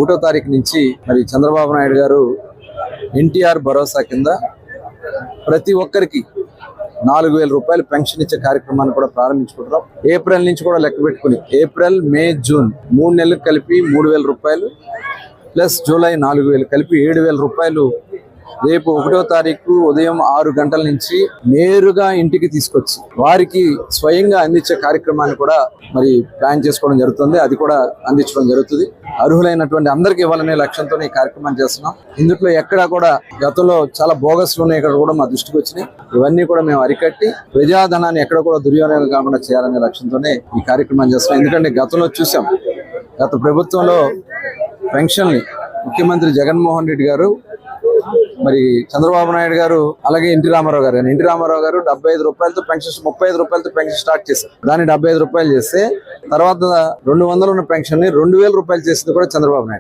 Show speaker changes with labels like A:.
A: 1వ తారీఖు నుంచి మరి చంద్రబాబు నాయుడు గారు ఎన్టీఆర్ భరోసా కింద ప్రతి ఒక్కరికి 4,000 రూపాయలు పెన్షన్ ఇచ్చే కార్యక్రమాన్ని కూడా ప్రారంభించుకుంటున్నాం. ఏప్రిల్ నుంచి కూడా లెక్క పెట్టుకుని ఏప్రిల్, మే, జూన్ 3 నెలలకు కలిపి 3,000 రూపాయలు ప్లస్ జూలై 4,000 కలిపి 7,000 రూపాయలు రేపు 1వ తారీఖు ఉదయం 6 గంటల నుంచి నేరుగా ఇంటికి తీసుకొచ్చి వారికి స్వయంగా అందించే కార్యక్రమాన్ని కూడా మరి ప్లాన్ చేసుకోవడం జరుగుతుంది. అది కూడా అందించడం జరుగుతుంది. అర్హులైనటువంటి అందరికీ ఇవ్వాలనే లక్ష్యంతో ఈ కార్యక్రమం చేస్తున్నాం. ఇందులో ఎక్కడా కూడా గతంలో చాలా బోగస్లు ఉన్నాయి, ఇక్కడ కూడా మా దృష్టికి వచ్చినాయి. ఇవన్నీ కూడా మేము అరికట్టి ప్రజాధనాన్ని ఎక్కడ కూడా దుర్వినియోగం కాకుండా చేయాలనే లక్ష్యంతోనే ఈ కార్యక్రమం చేస్తున్నాం. ఎందుకంటే గతంలో చూసాం, గత ప్రభుత్వంలో పెన్షన్ని ముఖ్యమంత్రి జగన్మోహన్ రెడ్డి గారు, మరి చంద్రబాబు నాయుడు గారు, అలాగే ఎన్టీ రామారావు గారు 75 రూపాయలతో పెన్షన్, 35 రూపాయలతో పెన్షన్ స్టార్ట్ చేశారు. దాన్ని 75 రూపాయలు చేస్తే తర్వాత 200 ఉన్న పెన్షన్ ని 2,000 రూపాయలు చేసింది కూడా చంద్రబాబు నాయుడు.